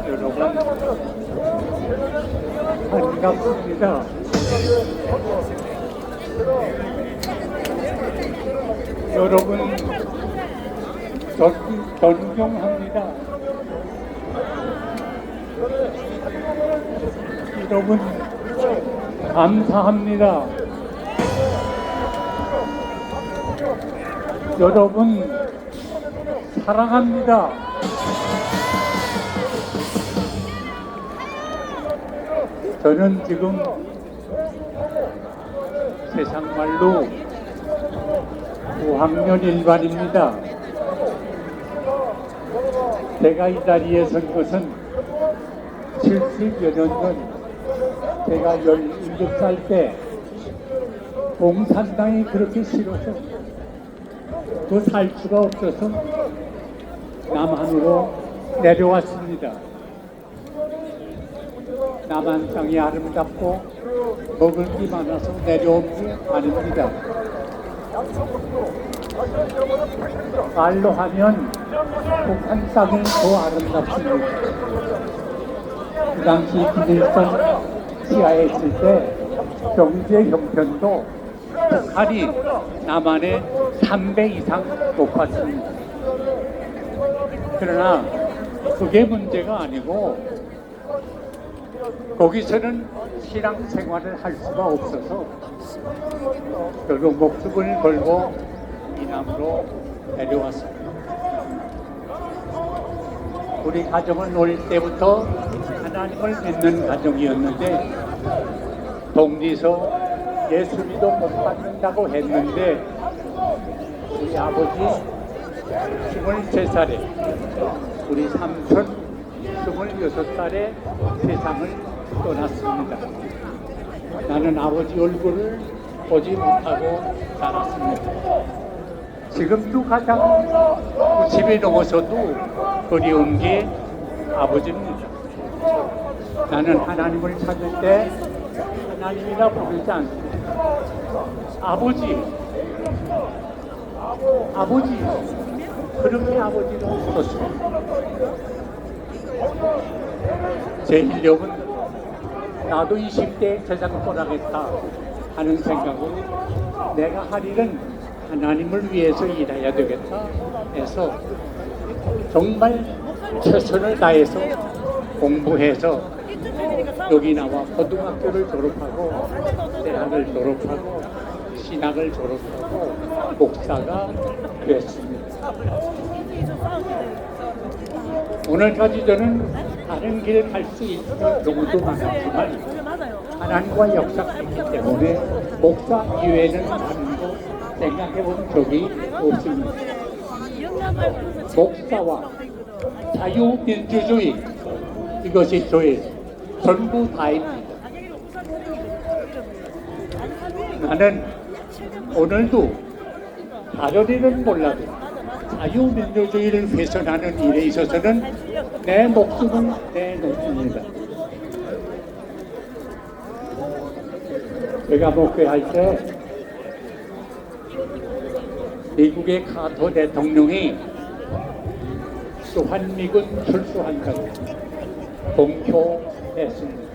여러분 반갑습니다. 여러분 존경합니다. 여러분 감사합니다. 여러분 사랑합니다. 저는 지금 세상 말로 5학년 1반입니다. 제가 이 자리에 선 것은 70여 년 전 제가 17살 때 공산당이 그렇게 싫어서 또 살 수가 없어서 남한으로 내려왔습니다. 남한 땅이 아름답고 먹을 게 많아서 내려온 게 아닙니다. 말로 하면 북한 땅이 더 아름답습니다. 그 당시 김일성 지하에 있을 때 경제 형편도 북한이 남한에 3배 이상 높았습니다. 그러나 그게 문제가 아니고 거기서는 신앙생활을 할 수가 없어서 결국 목숨을 걸고 이남으로 내려왔습니다. 우리 가정은 어릴 때부터 하나님을 믿는 가정이었는데 독리서 예수비도 못 받는다고 했는데 우리 아버지 23살에 우리 삼촌 26살에 세상을 떠났습니다. 나는 아버지 얼굴을 보지 못하고 자랐습니다. 지금도 가장 90이 넘어서도 그리운 게 아버지입니다. 나는 하나님을 찾을 때 하나님이라 부르지 않습니다. 아버지 그렇게 아버지를 불렀습니다. 제 인력은 나도 20대에 세상 떠나겠다 하는 생각으로 내가 할 일은 하나님을 위해서 일해야 되겠다 해서 정말 최선을 다해서 공부해서 여기 나와 고등학교를 졸업하고 대학을 졸업하고 신학을 졸업하고 목사가 됐습니다. 오늘까지 저는 다른 길 갈 수 있는 경우도 많았지만 하나님과 역사했기 때문에 목사 이외에는 다른 거 생각해 본 적이 없습니다. 목사와 자유민주주의 이것이 저의 전부 다입니다. 나는 오늘도 다른 일은 몰라도 자유민주주의를 훼손하는 일에 있어서는 내 목숨을 내놓습니다. 제가 목회할 때 미국의 카터 대통령이 주한미군 출소한다고 공표했습니다.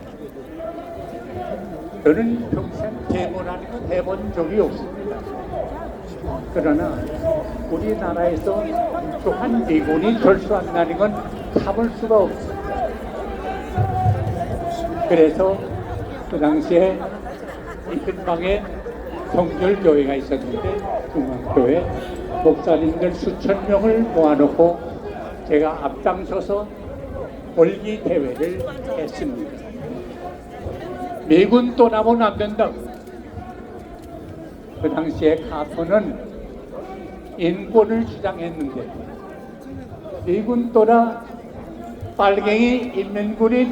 저는 평생 재문하는 건 해본 적이 없습니다. 그러나 우리나라에서 주한미군이 철수한다는 건 참을 수가 없습니다. 그래서 그 당시에 이 근방에 성결교회가 있었는데 중앙교회 목사님들 수천 명을 모아놓고 제가 앞장서서 월기 대회를 했습니다. 미군 떠나면 안 된다고. 그 당시에 카터는 인권을 주장했는데 미군 떠나 빨갱이 인민군이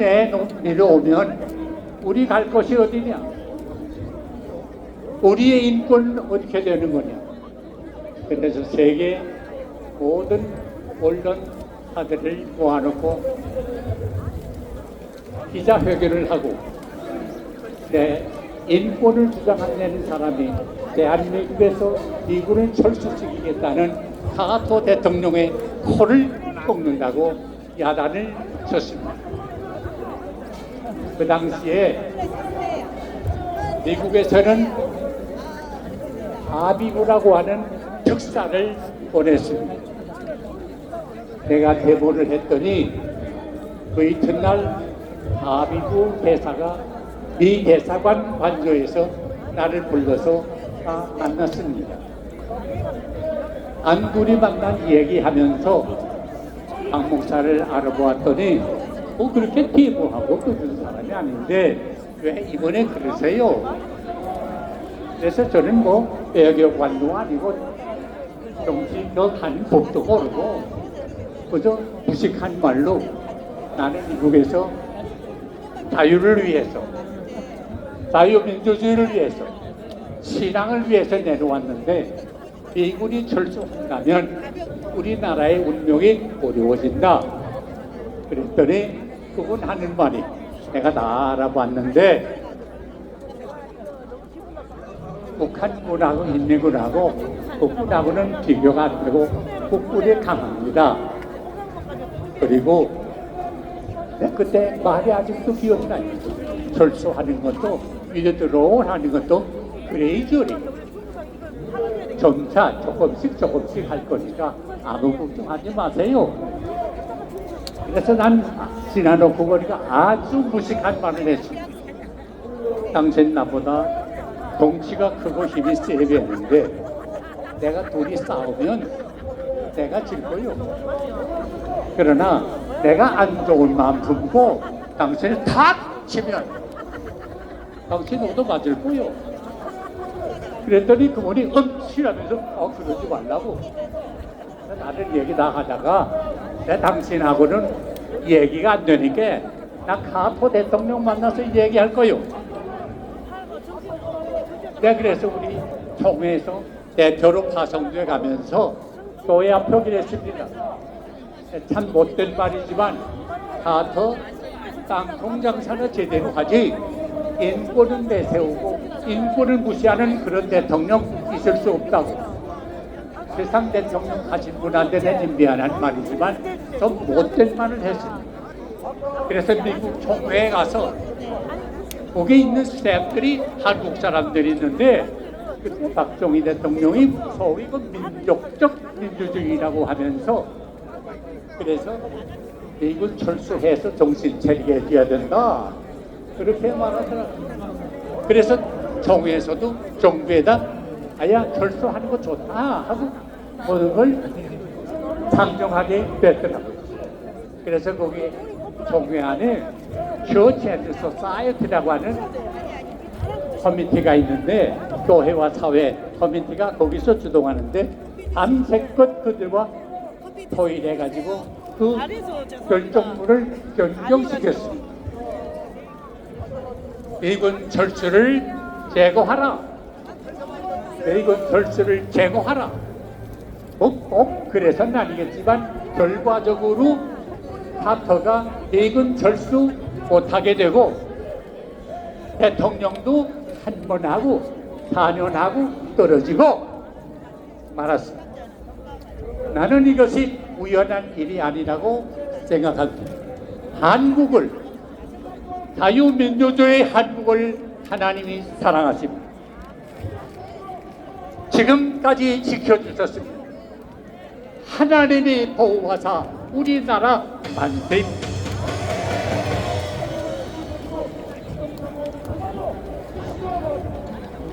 내려오면 우리 갈 곳이 어디냐? 우리의 인권은 어떻게 되는 거냐? 그래서 세계 모든 언론사들을 모아놓고 기자회견을 하고 내 인권을 주장하는 사람이 대한민국에서 미군을 철수시키겠다는 카토 대통령의 코를 꺾는다고 야단을 쳤습니다. 그 당시에 미국에서는 아비부라고 하는 특사를 보냈습니다. 내가 대보를 했더니 그 이튿날 아비부 대사가 미 대사관 관저에서 나를 불러서 만났습니다. 안둘이 만난 얘기하면서 박 목사를 알아보았더니 그렇게 피부하고 그런 사람이 아닌데 왜 이번에 그러세요? 그래서 저는 외교관도 아니고 정치도 한 법도 모르고 그저 무식한 말로 나는 미국에서 자유를 위해서 자유민주주의를 위해서 신앙을 위해서 내려왔는데 미군이 철수한다면 우리나라의 운명이 어려워진다. 그랬더니 그분 하는 말이 내가 다 알아봤는데 북한군하고 인민군하고 북군하고는 비교가 안 되고 북군이 강합니다. 그리고 그때 말이 아직도 기억나요. 철수하는 것도 위드로우 하는 것도 그레이저리 점차 조금씩 할 거니까 아무 걱정하지 마세요. 그래서 난 지나놓고 보니까 아주 무식한 말을 했습니다. 당신 나보다 덩치가 크고 힘이 세 배였는데 내가 둘이 싸우면 내가 질 거요. 그러나 내가 안 좋은 마음 품고 당신을 탁 치면 당신 너도 맞을 거요. 그랬더니 그분이 엄치라면서 그러지 말라고. 나는 얘기 다 하다가 내 당신하고는 얘기가 안 되니까 나 카토 대통령 만나서 얘기할 거요. 내가 그래서 우리 총회에서 대표로 파송돼 가면서 교회 앞 표기를 했습니다. 참 못된 말이지만 카토 땅콩 장사는 제대로 하지 인권은 내세우고 인권을 무시하는 그런 대통령 있을 수 없다고. 세상 대통령 하신 분한테 내는 미안한 말이지만 좀 못된 말을 했습니다. 그래서 미국 총회에 가서 거기 있는 스태프들이 한국 사람들이 있는데 그때 박정희 대통령이 소위 민족적 민주주의라고 하면서 그래서 미군 철수해서 정신 차리게 해줘야 된다 그렇게 말하더라고요. 그래서 총회에서도 정부에다 아야 철수하는 거 좋다 하고 모든 걸 상정하게 됐더라고요. 그래서 거기 총회 안에 처치 앤드 소사이어티라고 하는 커뮤니티가 있는데 교회와 사회 커뮤니티가 거기서 주동하는데 밤새껏 그들과 토의해가지고 그 결정문을 변경시켰습니다. 미군 철수를 제거하라. 미군 철수를 제거하라. 꼭 그래서는 아니겠지만 결과적으로 카터가 미군 철수 못하게 되고 대통령도 한 번 하고 4년 하고 떨어지고 말았습니다. 나는 이것이 우연한 일이 아니라고 생각합니다. 한국을 자유민주주의 한국을 하나님이 사랑하십니다. 지금까지 지켜주셨습니다. 하나님이 보호하사 우리나라 만세입니다.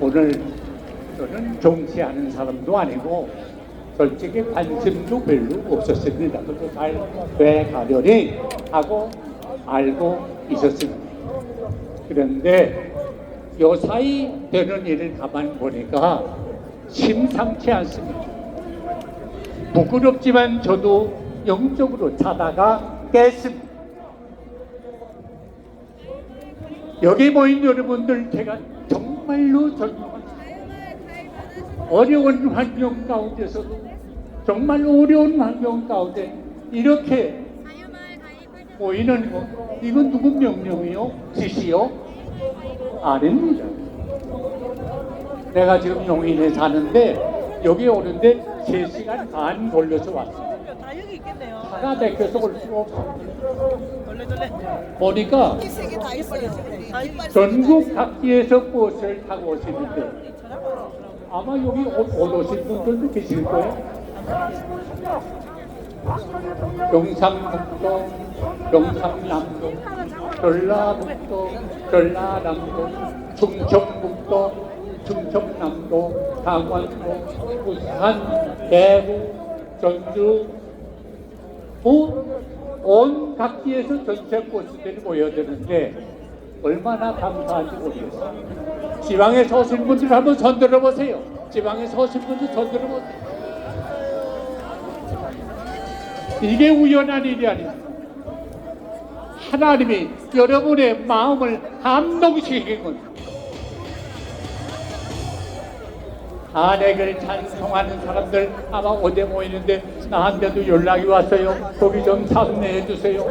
오늘 저는 정치하는 사람도 아니고 솔직히 관심도 별로 없었습니다. 그래서 왜 가려니 하고 알고 있었습니다. 그런데 요사이 되는 일을 가만히 보니까 심상치 않습니다. 부끄럽지만 저도 영적으로 자다가 깼습니다. 여기 모인 여러분들 제가 정말로 존경합니다. 어려운 환경 가운데서도 정말 어려운 환경 가운데 이렇게 모이는 것 이건 누구 명령이요? 지시요? 아닙니다. 내가 지금 용인에 사는데 여기 오는데 3시간 반 걸려서 왔어. 다 여기 있겠네요. 차가 막혀서 올 수가 없어. 돌래. 보니까 세개 다 있어요. 전국 각지에서 버스를 타고 오시는데 아마 여기 못 오신 분들도 계실 거예요. 경상북도, 경상남도, 전라북도, 전라남도, 충청북도, 충청남도, 강원도, 부산, 대구, 전주, 온 각지에서 전체 버스들이 모여드는데 얼마나 감사한지 모르겠어요. 지방에서 오신 분들 한번 손 들어보세요. 지방에서 오신 분들 손 들어보세요. 이게 우연한 일이 아닙니다. 하나님이 여러분의 마음을 감동시킨 겁니다. 탄핵을 찬성하는 사람들 아마 어디 모이는데 나한테도 연락이 왔어요. 거기 좀 참여해 주세요.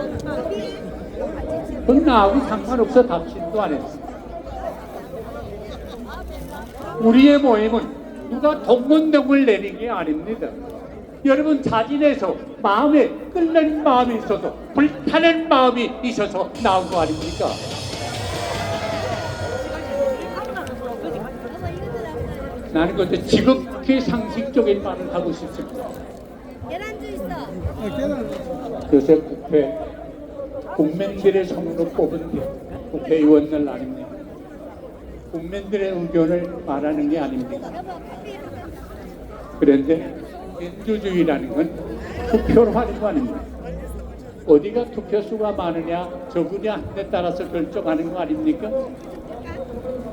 그건 나하고 상관없어. 답신도 안 했어. 우리의 모임은 누가 동문동을 내린 게 아닙니다. 여러분 자진해서 마음에 끓는 마음이 있어서 불타는 마음이 있어서 나온 거 아닙니까? 나는 그때 지극히 상식적인 말을 하고 싶습니다. 계란주 있어. 요새 국민들의 손으로 뽑은 게 국회의원들 아닙니까? 국민들의 의견을 말하는 게 아닙니까? 그런데 민주주의라는 건 투표로 하는 거 아닙니까? 어디가 투표수가 많으냐 적으냐 하에 따라서 결정하는 거 아닙니까?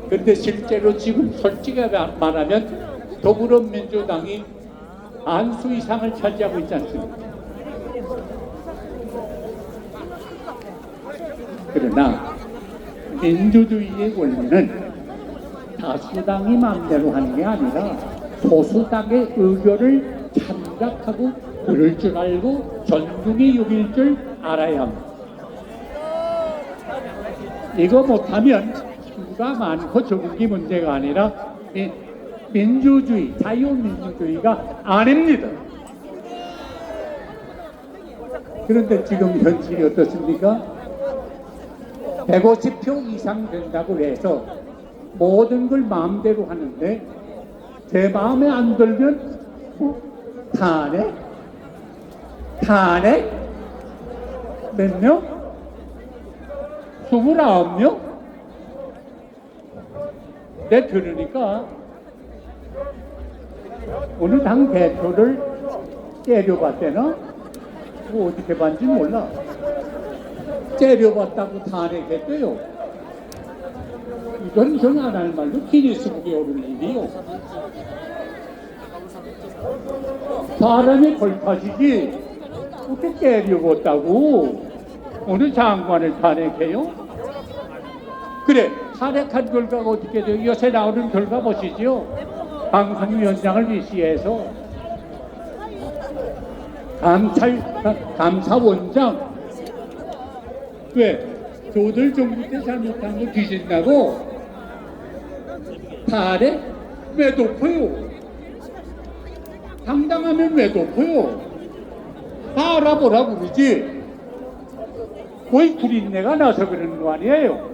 그런데 실제로 지금 솔직히 말하면 더불어민주당이 안수 이상을 차지하고 있지 않습니까? 그러나 민주주의의 원리는 다수당이 마음대로 하는 게 아니라 소수당의 의견을 참작하고 들을 줄 알고 존중히 여길 줄 알아야 합니다. 이거 못하면 수가 많고 적은이 문제가 아니라 민주주의, 자유민주주의가 아닙니다. 그런데 지금 현실이 어떻습니까? 150표 이상 된다고 해서 모든 걸 마음대로 하는데 제 마음에 안 들면 탄핵? 탄핵? 몇 명? 29명? 내 들으니까 어느 당 대표를 때려봤대나? 뭐 어떻게 봤는지 몰라. 때려봤다고 탄핵했대요. 이건 전 안 할 말로 기니스북에 오른 일이요. 사람이 벌타지지 어떻게 때려봤다고 어느 장관을 탄핵해요? 그래, 탄핵한 결과가 어떻게 돼요? 요새 나오는 결과 보시죠. 방송위원장을 위시해서 감사원장 왜? 조들 정부 때 잘못한 거 뒤진다고? 탄핵? 왜 높아요? 당당하면 왜 높아요? 다 알아보라고 그러지. 거의 구린내가 나서 그러는 거 아니에요?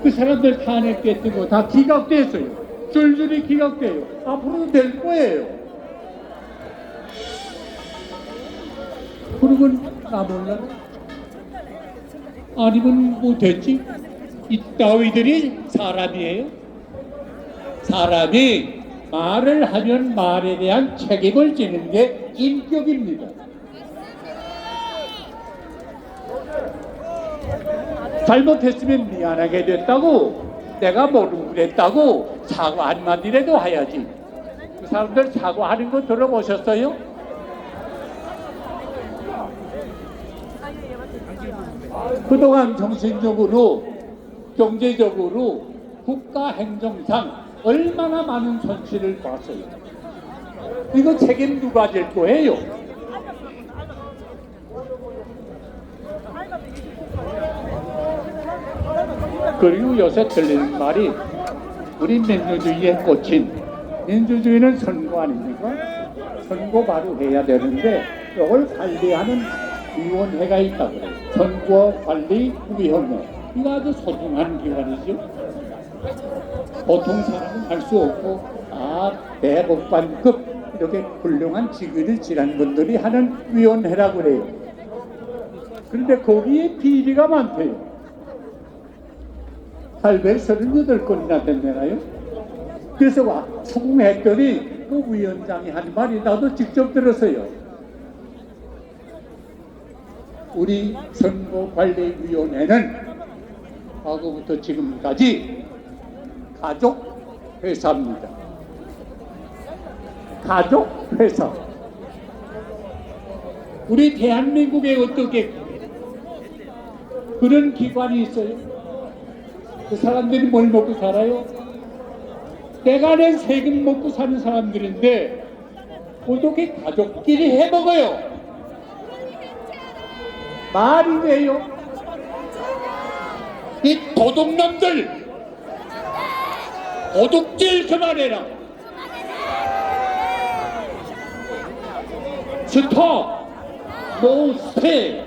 그 사람들 탄핵됐고 다 기각됐어요. 줄줄이 기각돼요. 앞으로도 될 거예요. 그러면 나 몰라? 아니면 뭐 됐지? 이따위들이 사람이에요? 사람이 말을 하면 말에 대한 책임을 지는 게 인격입니다. 잘못했으면 미안하게 됐다고, 내가 모르고 그랬다고 사과 한마디라도 해야지. 그 사람들 사과하는 거 들어보셨어요? 그동안 정신적으로, 경제적으로, 국가 행정상 얼마나 많은 손실을 봤어요. 이거 책임 누가 질 거예요? 그리고 요새 들리는 말이 우리 민주주의에 꽂힌 민주주의는 선거 아닙니까? 선거 바로 해야 되는데 이걸 관리하는 위원회가 있다고 그래요. 선거관리위원회. 이거 아주 소중한 기관이죠. 보통 사람은 할 수 없고 대법관급 이렇게 훌륭한 직위를 지난 분들이 하는 위원회라고 그래요. 그런데 거기에 비리가 많대요. 838건이나 됐나요? 그래서 추궁했더니 그 위원장이 한 말이 나도 직접 들었어요. 우리 선거관리위원회는 과거부터 지금까지 가족회사입니다. 가족회사. 우리 대한민국에 어떻게 그런 기관이 있어요? 그 사람들이 뭘 먹고 살아요? 내가 낸 세금 먹고 사는 사람들인데 어떻게 가족끼리 해먹어요? 말이 돼요? 이 도둑놈들 도둑질 그만해라. 스톱 노스페.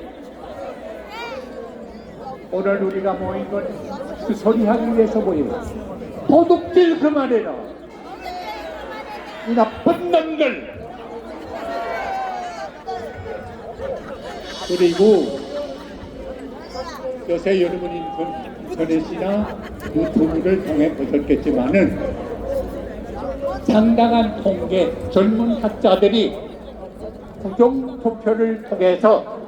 오늘 우리가 모인 건 그 소리 하기 위해서 모여요. 도둑질 그만해라. 이 나쁜 놈들. 그리고 요새 여러분이 인터넷이나 유튜브를 통해 보셨겠지만은 상당한 통계 젊은 학자들이 부정 투표를 통해서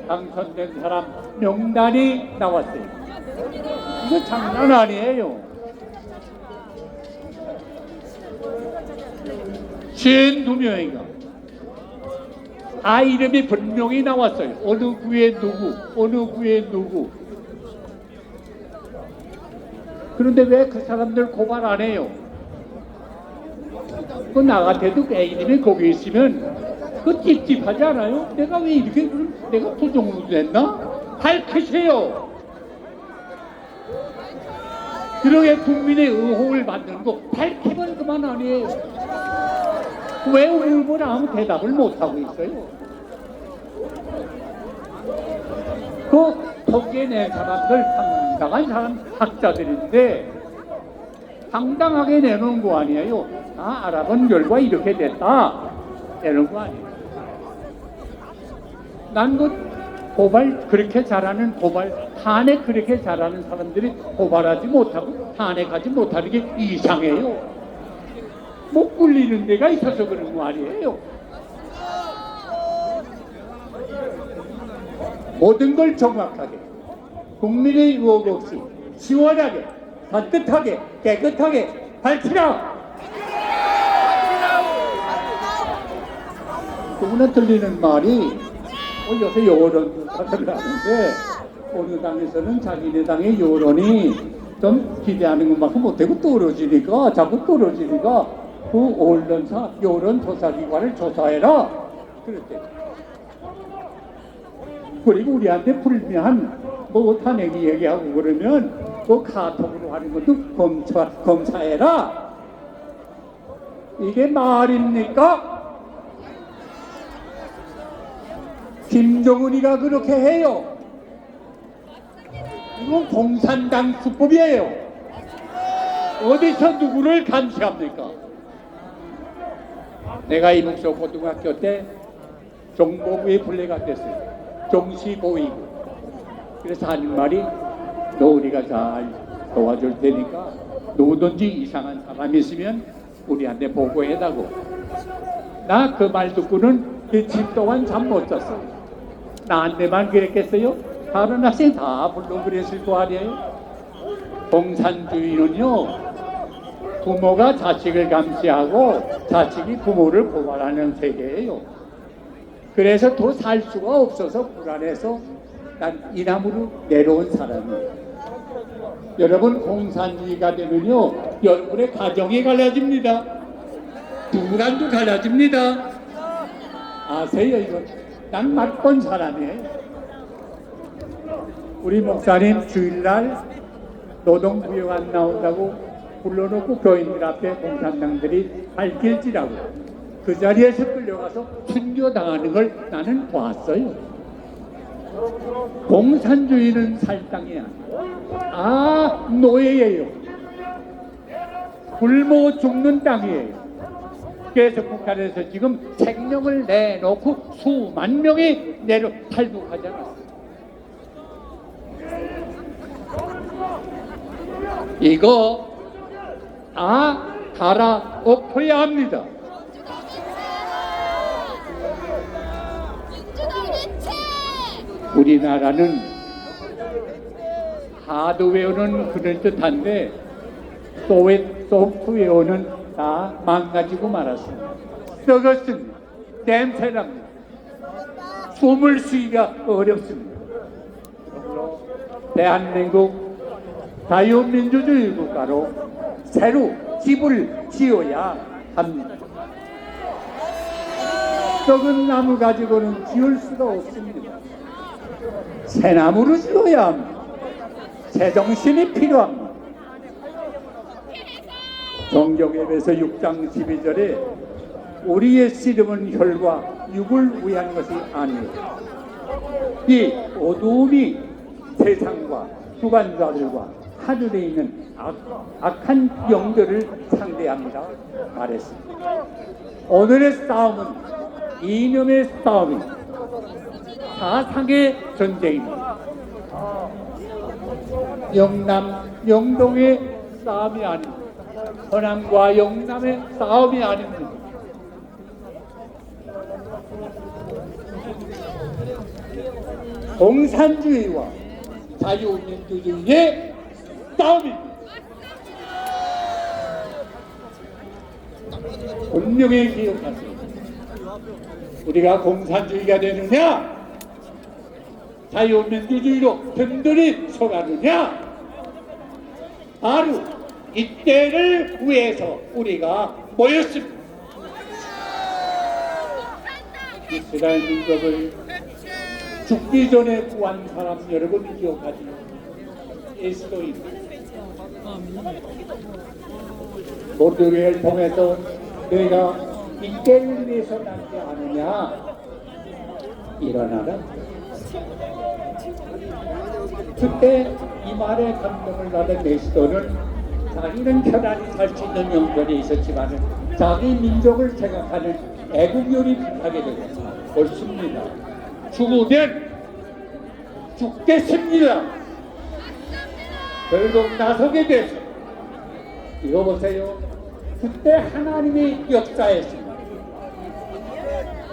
당선된 사람 명단이 나왔어요. 이거 장난 아니에요. 52명인가 다 이름이 분명히 나왔어요. 어느 구에 누구, 어느 구에 누구. 그런데 왜 그 사람들 고발 안 해요? 그 나 같아도 내 이름이 거기 있으면 그 찝찝하지 않아요? 내가 왜 이렇게 내가 부정으로 됐나? 밝히세요. 그러게 국민의 의혹을 만드는 거 밝히면 그만 아니에요. 왜 울고 아무 대답을 못하고 있어요? 그 통계 낸 사람들 당당한 사람 학자들인데 당당하게 내놓은 거 아니에요. 알아본 결과 이렇게 됐다 내놓은 거 아니에요. 난 그 고발 그렇게 잘하는 탄핵 그렇게 잘하는 사람들이 고발하지 못하고 탄핵하지 못하는 게 이상해요. 못 굴리는 데가 있어서 그런 거 아니에요. 모든 걸 정확하게 국민의 의혹 없이 시원하게 산뜻하게 깨끗하게 밝히라. 누구나 들리는 말이 요새 여론 조사를 하는데 어느 당에서는 자기네 당의 여론이 좀 기대하는 것만큼 못하고 떨어지니까 자꾸 떨어지니까 그 언론사 여론조사기관을 조사해라 그랬대요. 그리고 우리한테 불미한 뭐 탄핵이 얘기하고 그러면 그 카톡으로 하는 것도 검사해라. 이게 말입니까? 김정은이가 그렇게 해요. 이건 공산당 수법이에요. 어디서 누구를 감시합니까? 내가 이북서 고등학교 때 정보부에 분리가 됐어요. 정시보이고. 그래서 하는 말이 너 우리가 잘 도와줄 테니까 누구든지 이상한 사람이 있으면 우리한테 보고해다고. 나 그 말 듣고는 며칠 동안 잠 못 잤어요. 나한테만 그랬겠어요? 다른 학생 다 물론 그랬을 거 아니에요? 공산주의는요, 부모가 자식을 감시하고 자식이 부모를 고발하는 세계예요. 그래서 더 살 수가 없어서 불안해서 난 이남으로 내려온 사람이에요. 여러분, 공산주의가 되면요, 여러분의 가정이 갈라집니다. 누구랑도 갈라집니다. 아세요, 이거? 난 맛본 사람이에요. 우리 목사님 주일날 노동부여가 안 나온다고 불러놓고 교인들 앞에 공산당들이 발길질하고 그 자리에서 끌려가서 순교당하는 걸 나는 봤어요. 공산주의는 살당이 아니에요. 노예예요. 굶어 죽는 땅이에요. 그래서 북한에서 지금 생명을 내놓고 수만 명이 내려 탈북하지 않았어요. 이거 갈아엎어야 합니다. 우리나라는 하드웨어는 그럴 듯한데 소프트웨어는 다 망가지고 말았습니다. 썩었습니다. 냄새납니다. 숨을 쉬기가 어렵습니다. 그러므로 대한민국 자유민주주의 국가로 새로 집을 지어야 합니다. 썩은 나무 가지고는 지을 수가 없습니다. 새 나무로 지어야 합니다. 새 정신이 필요합니다. 정교계에서 6장 12절에 우리의 씨름은 혈과 육을 위한 것이 아니요 이 어두움이 세상과 주관자들과 하늘에 있는 악한 영들을 상대합니다 말했습니다. 오늘의 싸움은 이념의 싸움입니다. 사상의 전쟁입니다. 영남, 영동의 싸움이 아닙니다. 서남과 영남의 싸움이 아닙니다. 공산주의와 자유민주주의의 싸움입니다. 분명히 기억하세요. 우리가 공산주의가 되느냐 자유민주주의로 든든히 서가느냐 바로 이때를 위해서 우리가 모였습니다. 이스라엘 민족을 죽기 전에 구한 사람 여러분 기억하지? 에스더입니다. 모르드게를 통해서 내가 이때를 위해서 남지 않느냐 일어나라. 그때 이 말에 감동을 받은 에스더는 자기는 편안히 살 수 있는 영전에 있었지만 자기 민족을 생각하는 애국열이 하게 되고 옳습니다. 죽으면 죽겠습니다. 결국 나서게 돼서 이거 보세요. 그때 하나님이 역사했습니다.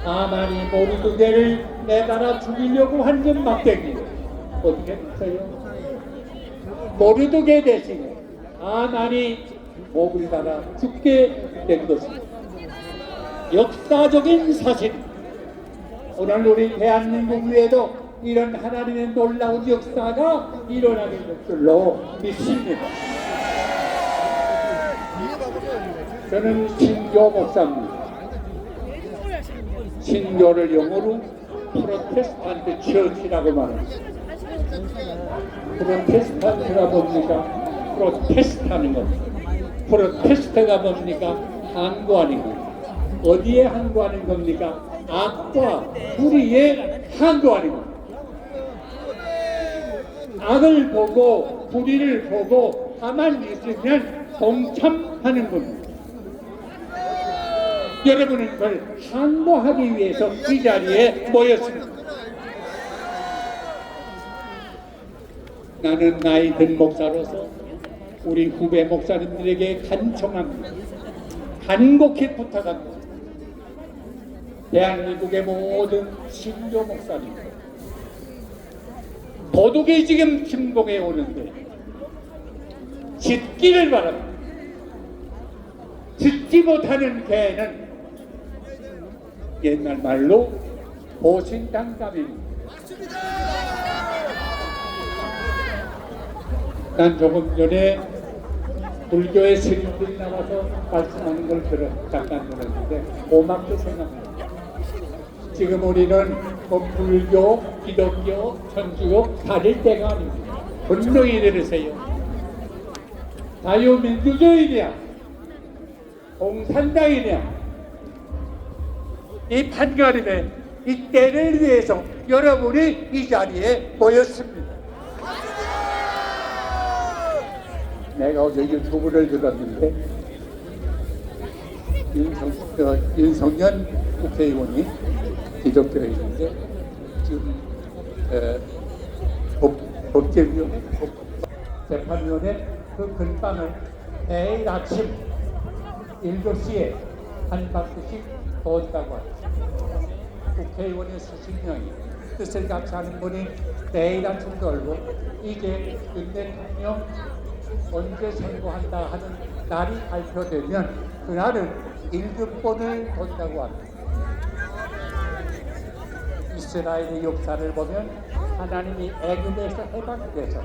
하만이 모르드게를 내달아 죽이려고 한 점 막대기 어떻게 됐어요? 모르드게 대신에 하만이 목을 달아 죽게 된 것입니다. 역사적인 사실. 오늘 우리 대한민국 위에도 이런 하나님의 놀라운 역사가 일어나게 될 줄로 믿습니다. 저는 신교 목사입니다. 신교를 영어로 프로테스탄트 처치라고 말합니다. 프로테스탄트가 뭡니까? 프로테스트하는 겁니다. 프로테스트가 뭡니까? 항거하는 겁니다. 어디에 항거하는 겁니까? 악과 불의에 항거하는 겁니다. 악을 보고 불의를 보고 가만 있으면 동참하는 겁니다. 여러분은 그걸 항거하기 위해서 이 자리에 모였습니다. 나는 나이 든 목사로서 우리 후배 목사님들에게 간청합니다. 간곡히 부탁합니다. 대한민국의 모든 신교 목사님, 도둑이 지금 침공해 오는데 짖기를 바랍니다. 짖지 못하는 개는 옛날 말로 보신당감입니다. 난 조금 전에 불교의 스님들이 나와서 말씀하는 걸 잠깐 들었는데 고맙게 생각합니다. 지금 우리는 불교, 기독교, 천주교 가릴 때가 아닙니다. 분명히 들으세요. 자유민주주의냐 공산당이냐 이 판가름에 이 때를 위해서 여러분이 이 자리에 모였습니다. 내가 어제 유튜브를 들었는데 윤석열 국회의원이 지적되어 있는데 지금 재판위원회 그 근방을 매일 아침 7시에 한 바퀴씩 돈다고 합니다. 국회의원의 수십 명이 뜻을 같이 하는 분이 매일 아침 돌고 이제 윤 대통령 언제 선고한다 하는 날이 발표되면 그날은 1급본을 돈다고 합니다. 이스라엘의 역사를 보면 하나님이 애굽에서 해방돼서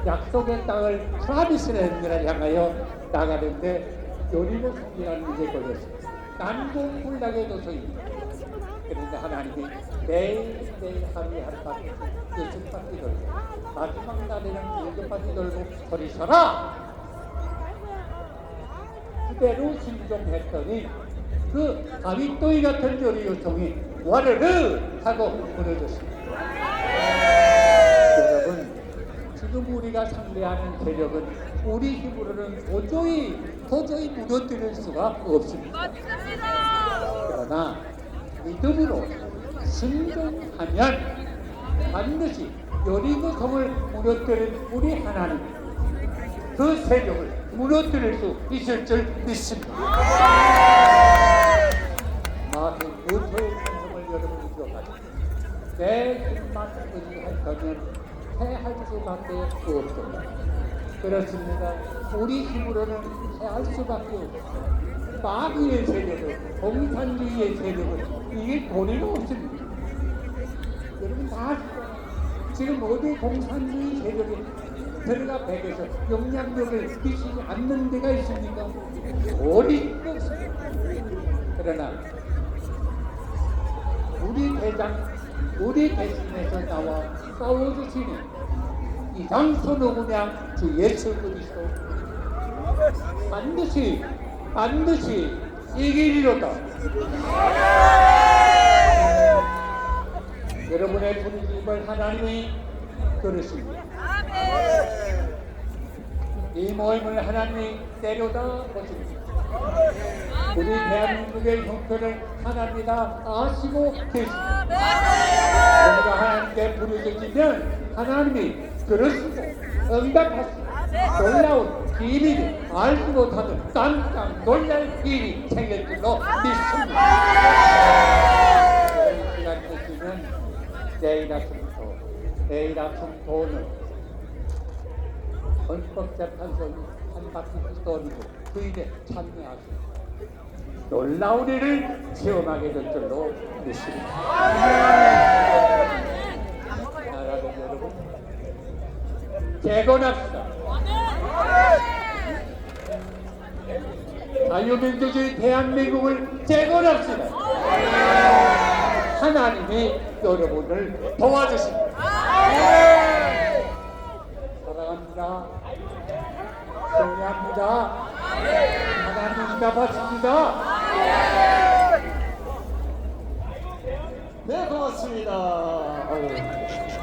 약속의 땅을 프라미스랜드를 향하여 나가는데 요리고 성이라는 문제에 걸렸습니다. 난공불락의 도서입니다. 그런데 하나님이 매일매일 하루에 한 바퀴 6바퀴 돌고 마지막 날에는 7바퀴 돌고 소리 서라! 그대로 순종했더니 그 가위또이 같은 요리 요청이 와르르 하고 무너졌습니다. 여러분, 지금 우리가 상대하는 세력은 우리 힘으로는 도저히 무너뜨릴 수가 없습니다. 그러나 믿음으로 순종하면 반드시 여리고성을 무너뜨린 우리 하나님 그 세력을 무너뜨릴 수 있을 줄 믿습니다. 마틴 루터의 찬송을 여러분이 기억하십시오. 내 힘만 의지한다면 해할 수밖에 없습니다. 그렇습니다. 우리 힘으로는 해할 수밖에 없습니다. 마귀의 세력을, 공산주의의 세력을 이길 도리가 없습니다. 여러분 다 아시죠? 지금 어디 공산주의 세력이 들어가 백에서 영향력을 미치지 않는 데가 있습니까? 도리가 없습니다. 그러나 우리 대신에서 나와 싸워주시는 이 장소 누구냐? 주 예수 그리스도 반드시 이기리로다. 여러분의 부르심을 하나님이 들으십니다. 이 모임을 하나님이 때려다 보십니다. 우리 대한민국의 형편을 하나님이 다 아시고 계십니다. 우리가 하나님께 부르짖으면 하나님이 들으시고 응답하시고 놀라운 비밀이 알지 못하는 깜짝 놀랄 일이 생길 줄로 믿습니다. 이런 시간 되시면 내일 아침 도는 헌법재판소 한 바퀴 도는 그 일에 참여하시고 놀라운 일을 체험하게 될 줄로 믿습니다. 나라는 여러분 재건합시다. 자유민주주의 대한민국을 재건합시다. 하나님이 여러분을 도와주십니다. 사랑합니다. 승리합니다. 하나님 응답하십니다. 네, 고맙습니다.